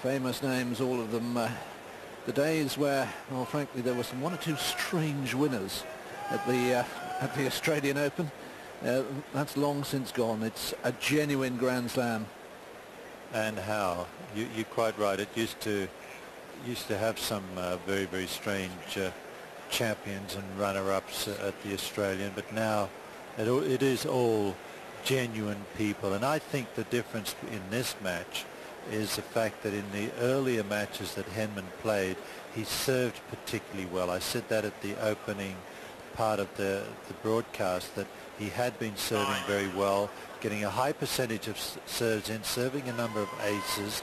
Famous names, all of them. The days where, well, frankly, there were some one or two strange winners at the Australian Open. That's long since gone. It's a genuine Grand Slam. And how? You're quite right. It used to have some very, very strange champions and runner-ups at the Australian, but now it is all genuine people. And I think the difference in this match is the fact that in the earlier matches that Henman played, he served particularly well. I said that at the opening part of the broadcast, that he had been serving very well, getting a high percentage of serves in, serving a number of aces,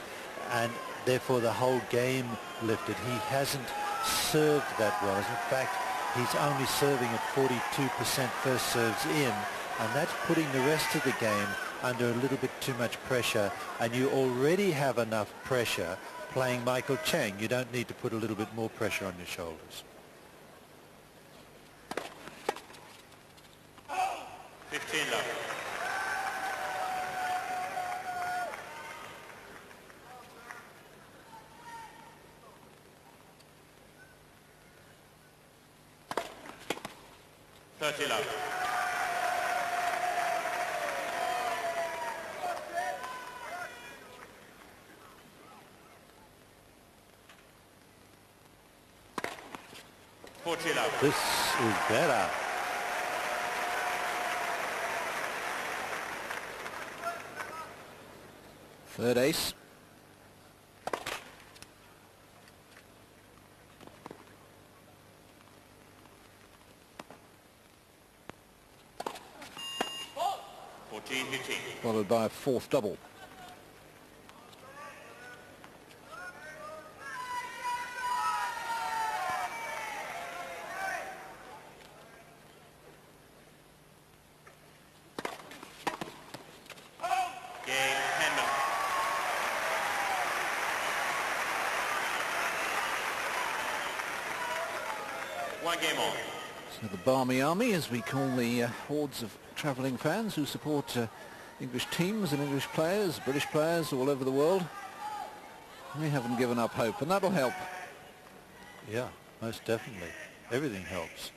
and therefore the whole game lifted. He hasn't served that well. As in fact, he's only serving at 42% first serves in, and that's putting the rest of the game under a little bit too much pressure, and you already have enough pressure playing Michael Chang. You don't need to put a little bit more pressure on your shoulders. 15 love. Love. 40 love. This is better. Third ace. Followed by a fourth double. One game on. So the Barmy Army, as we call the hordes of travelling fans who support English teams and English players, British players all over the world, they haven't given up hope, and that'll help. Yeah, most definitely. Everything helps.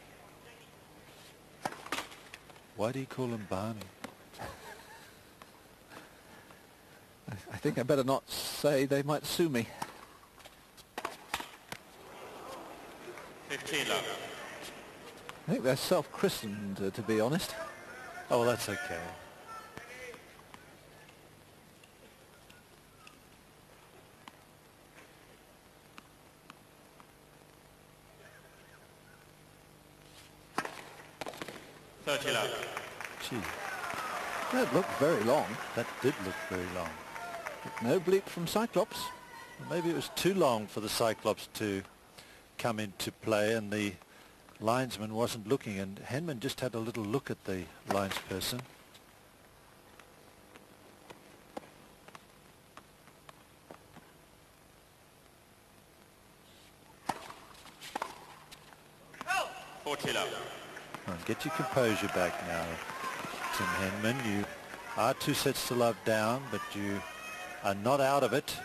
Why do you call them Barmy? I think I better not say, they might sue me. 15 love. I think they're self-christened, to be honest. Oh, well, that's okay. Gee, That looked very long. that did look very long. No bleep from Cyclops. Maybe it was too long for the Cyclops to come into play, and the linesman wasn't looking, and Henman just had a little look at the linesperson. Get your composure back now, Tim Henman. You are 2 sets to love down, but you are not out of it.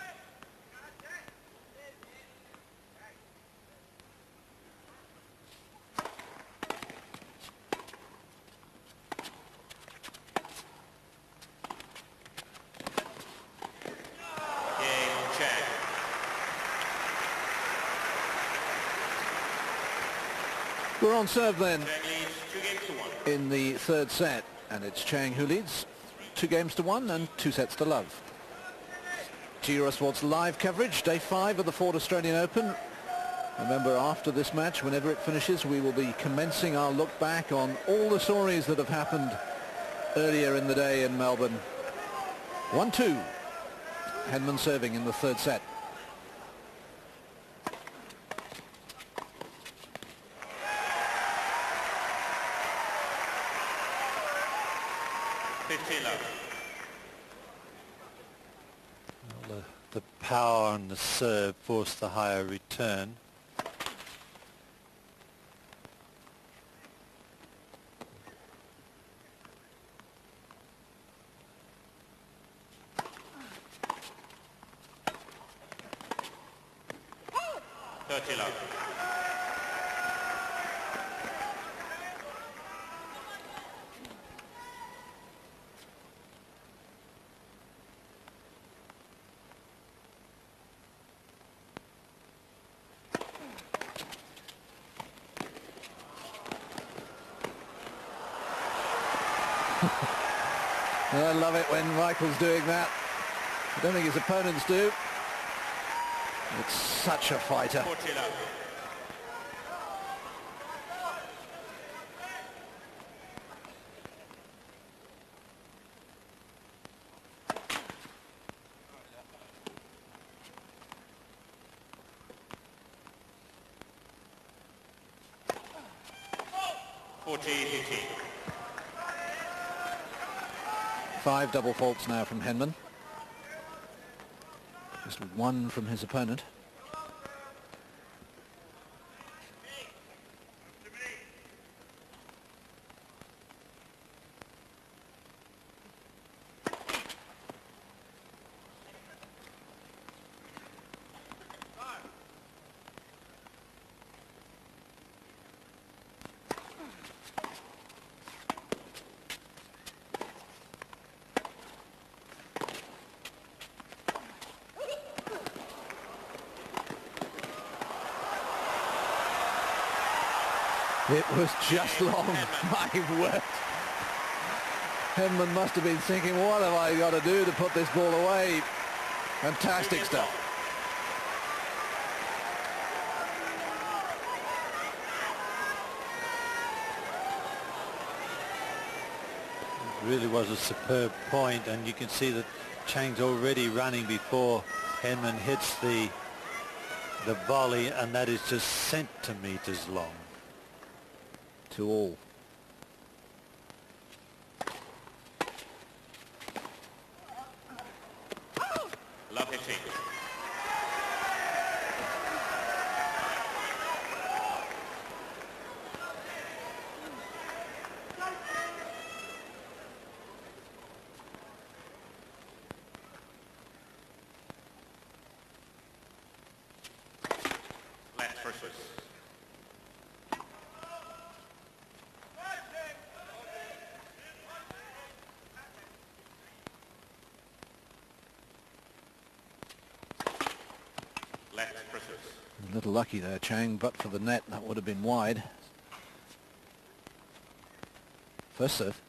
We're on serve then in the third set, and it's Chang who leads 2-1 and 2 sets to love. G. Eurosport's live coverage, day 5 of the Ford Australian Open. Remember, after this match, whenever it finishes, we will be commencing our look back on all the stories that have happened earlier in the day in Melbourne. 1-2. Henman serving in the third set. Well, the power on the serve forced the higher return. 30 love. I love it when Michael's doing that. I don't think his opponents do. It's such a fighter. 40 love. Five double faults now from Henman. Just one from his opponent. It was just long. My word. Henman must have been thinking, what have I got to do to put this ball away? Fantastic stuff. It really was a superb point, and you can see that Chang's already running before Henman hits the volley, and that is just centimeters long. To all. Love hitting. Left versus. A little lucky there, Chang, but for the net, that would have been wide. First serve.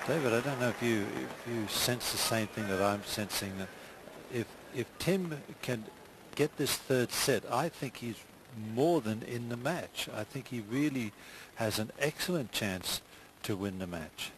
David, I don't know if you sense the same thing that I'm sensing. That if Tim can get this third set, I think he's more than in the match. I think he really has an excellent chance to win the match.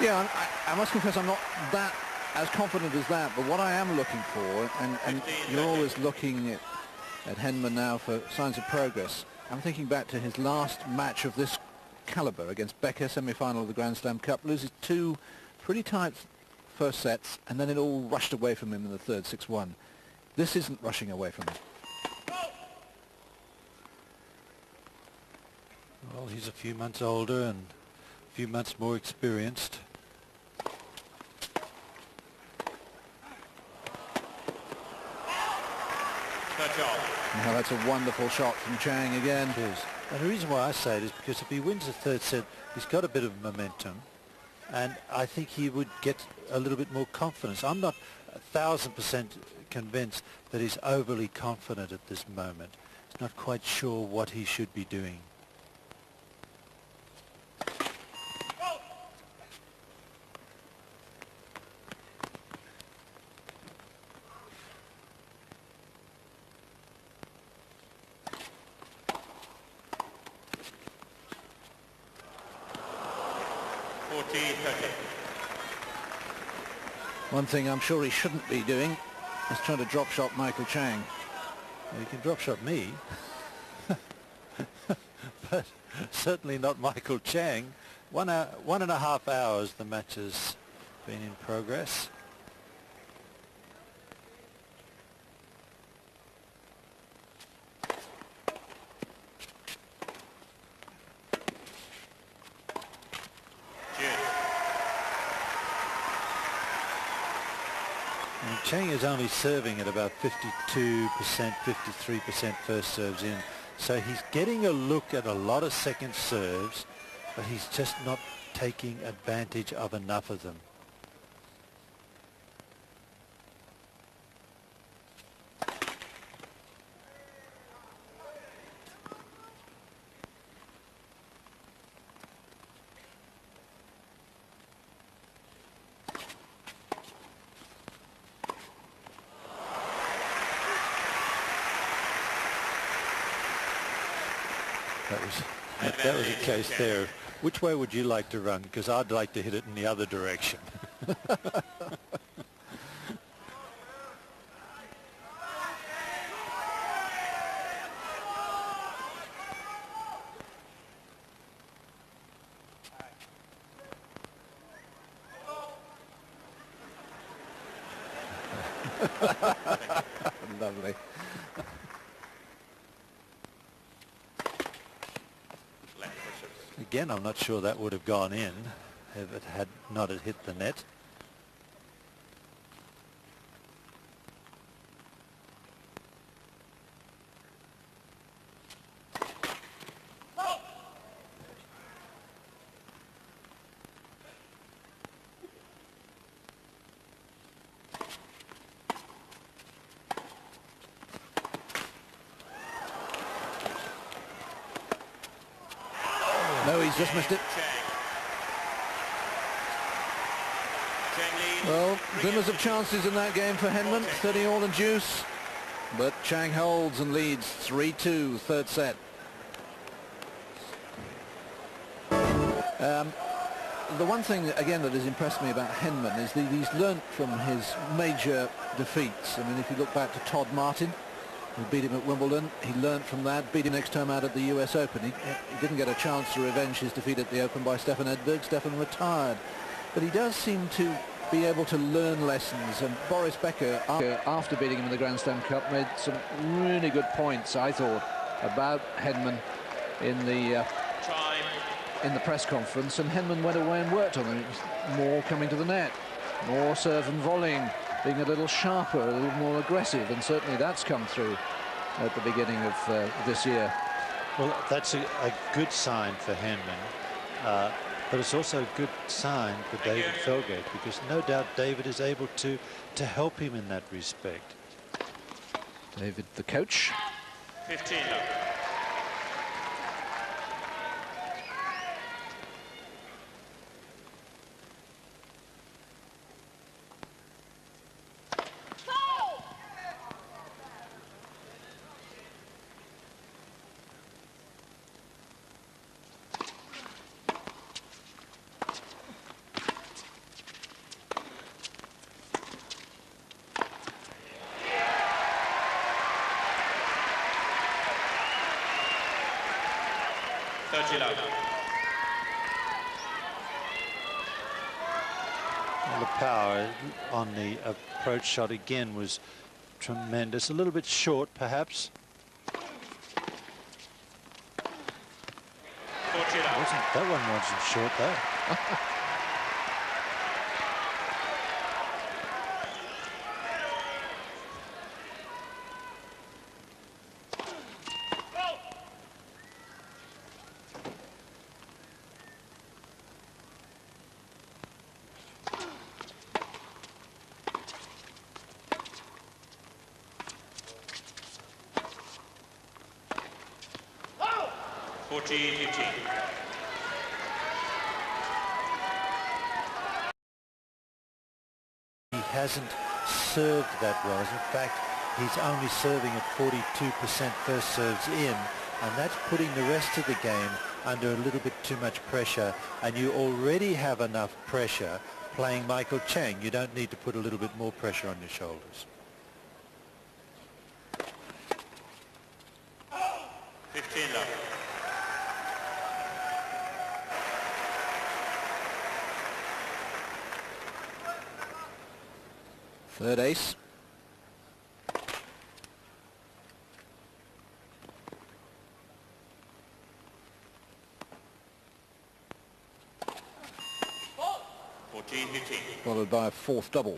Yeah, I must confess I'm not that as confident as that, but what I am looking for, and you're always looking at Henman now for signs of progress. I'm thinking back to his last match of this caliber against Becker, semi-final of the Grand Slam Cup, loses two pretty tight first sets, and then it all rushed away from him in the third, 6-1. This isn't rushing away from him. Well, he's a few months older and a few months more experienced. Now that's a wonderful shot from Chang again. It is. And the reason why I say it is because if he wins the third set, he's got a bit of momentum, and I think he would get a little bit more confidence. I'm not 1,000% convinced that he's overly confident at this moment. He's not quite sure what he should be doing. 40-30. One thing I'm sure he shouldn't be doing is trying to drop shot Michael Chang. Well, you can drop shot me, but certainly not Michael Chang. 1.5 hours the match has been in progress. And Chang is only serving at about 52%, 53% first serves in. So he's getting a look at a lot of second serves, but he's just not taking advantage of enough of them. That was a case there. Which way would you like to run? Because I'd like to hit it in the other direction. Lovely. Again, I'm not sure that would have gone in if it had not hit the net. No, he's just missed it. Well, glimmers of chances in that game for Henman, 30 all and juice. But Chang holds and leads 3-2, third set. The one thing, again, that has impressed me about Henman is that he's learnt from his major defeats. I mean, if you look back to Todd Martin, who beat him at Wimbledon, he learnt from that, beat him next time out at the US Open. He didn't get a chance to revenge his defeat at the Open by Stefan Edberg. Stefan retired. But he does seem to be able to learn lessons, and Boris Becker, after beating him in the Grand Slam Cup, made some really good points, I thought, about Henman in the press conference, and Henman went away and worked on it. It was more coming to the net, more serve and volleying, being a little sharper, a little more aggressive, and certainly that's come through at the beginning of this year. Well, that's a good sign for Henman, but it's also a good sign for David Felgate, because no doubt David is able to help him in that respect. David, the coach. 15. Well, the power on the approach shot again was tremendous. A little bit short, perhaps. That one wasn't short, though. He hasn't served that well. In fact, he's only serving at 42% first serves in, and that's putting the rest of the game under a little bit too much pressure, and you already have enough pressure playing Michael Chang. You don't need to put a little bit more pressure on your shoulders. 15 love. Third ace. Followed by a fourth double.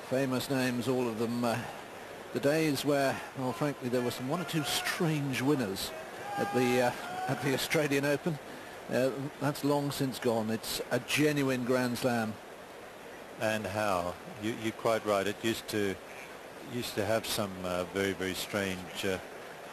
Famous names, all of them. The days where, well, frankly, there were one or two strange winners at the Australian Open. That's long since gone. It's a genuine Grand Slam. And how? You're quite right. It used to have some very, very strange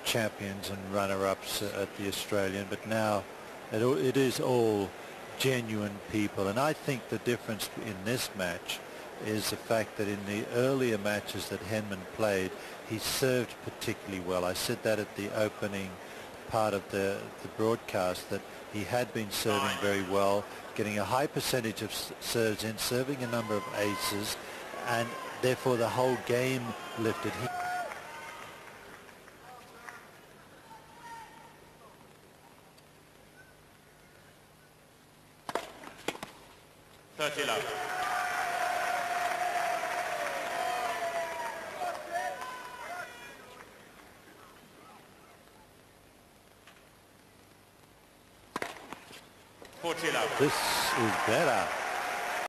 champions and runner-ups at the Australian, but now it is all genuine people. And I think the difference in this match is the fact that in the earlier matches that Henman played, he served particularly well. I said that at the opening part of the broadcast, that he had been serving very well, getting a high percentage of serves in, serving a number of aces, and therefore the whole game lifted. 30 love. This is better.